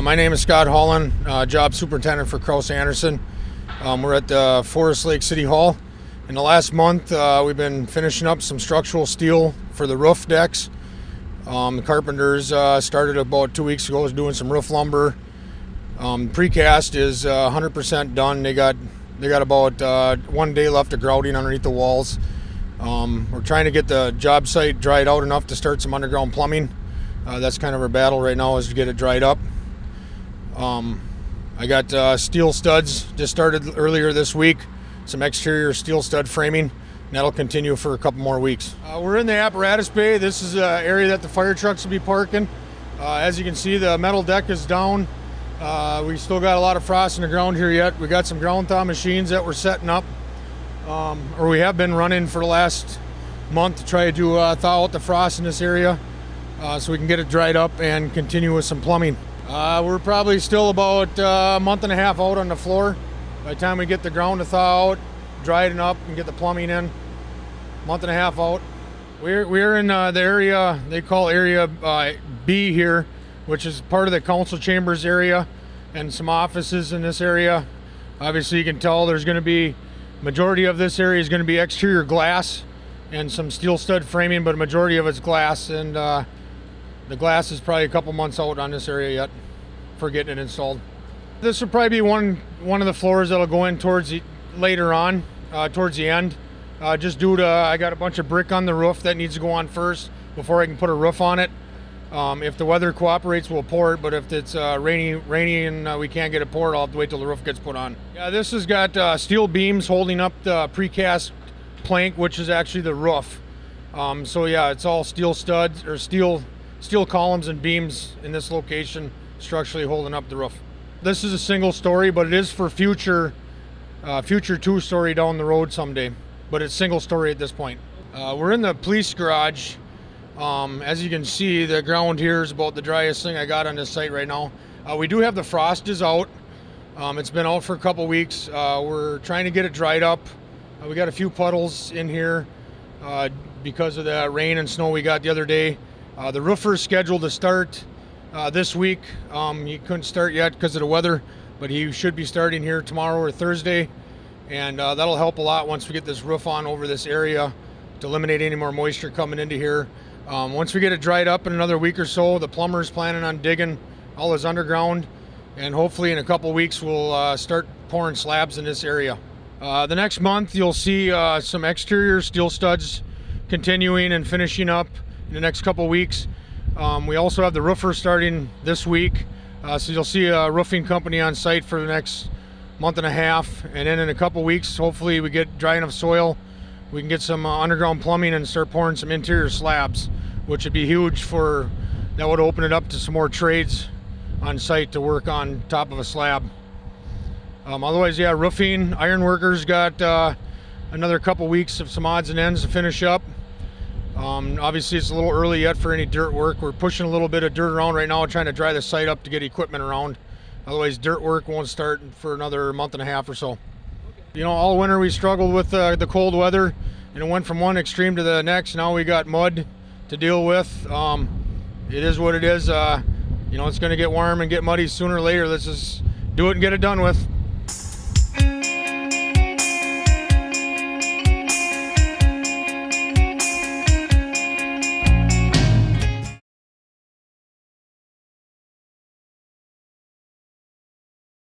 My name is Scott Holland, job superintendent for Kraus Anderson. We're at the Forest Lake City Hall. In the last month, we've been finishing up some structural steel for the roof decks. The carpenters started about 2 weeks ago, doing some roof lumber. Precast is 100% done. They got about 1 day left of grouting underneath the walls. We're trying to get the job site dried out enough to start some underground plumbing. That's kind of our battle right now, is to get it dried up. I got steel studs just started earlier this week, some exterior steel stud framing, and that'll continue for a couple more weeks. We're in the apparatus bay. This is an area that the fire trucks will be parking. As you can see, the metal deck is down. We still got a lot of frost in the ground here yet. We got some ground thaw machines that we're setting up, or we have been running for the last month to try to thaw out the frost in this area so we can get it dried up and continue with some plumbing. We're probably still about a month and a half out on the floor. By the time we get the ground to thaw out, dry it up, and get the plumbing in, month and a half out. We're in the area they call Area B here, which is part of the council chambers area and some offices in this area. Obviously, you can tell there's going to be, majority of this area is going to be exterior glass and some steel stud framing, but a majority of it's glass, and the glass is probably a couple months out on this area yet for getting it installed. This will probably be one of the floors that'll go in towards later on, towards the end. Just due to, I got a bunch of brick on the roof that needs to go on first before I can put a roof on it. If the weather cooperates, we'll pour it, but if it's rainy and we can't get it poured, I'll have to wait till the roof gets put on. Yeah, this has got steel beams holding up the precast plank, which is actually the roof. So yeah, it's all steel studs or steel columns and beams in this location structurally holding up the roof. This is a single story, but it is for future two-story down the road someday, but it's single story at this point. We're in the police garage. As you can see, the ground here is about the driest thing I got on this site right now. We do have the frost is out. It's been out for a couple weeks. We're trying to get it dried up. We got a few puddles in here because of the rain and snow we got the other day. The roofer is scheduled to start this week. He couldn't start yet because of the weather, but he should be starting here tomorrow or Thursday, and that'll help a lot once we get this roof on over this area to eliminate any more moisture coming into here. Once we get it dried up in another week or so, the plumber's planning on digging all his underground, and hopefully in a couple weeks we'll start pouring slabs in this area. The next month you'll see some exterior steel studs continuing and finishing up in the next couple weeks. We also have the roofer starting this week, so you'll see a roofing company on site for the next month and a half, and then in a couple weeks hopefully we get dry enough soil, we can get some underground plumbing and start pouring some interior slabs, which would be huge. That would open it up to some more trades on site to work on top of a slab. Otherwise, yeah, roofing, iron workers got another couple weeks of some odds and ends to finish up. Obviously it's a little early yet for any dirt work. We're pushing a little bit of dirt around right now, trying to dry the site up to get equipment around. Otherwise dirt work won't start for another month and a half or so. You know, all winter we struggled with the cold weather, and it went from one extreme to the next. Now we got mud to deal with. It is what it is. You know, it's going to get warm and get muddy sooner or later. Let's just do it and get it done with.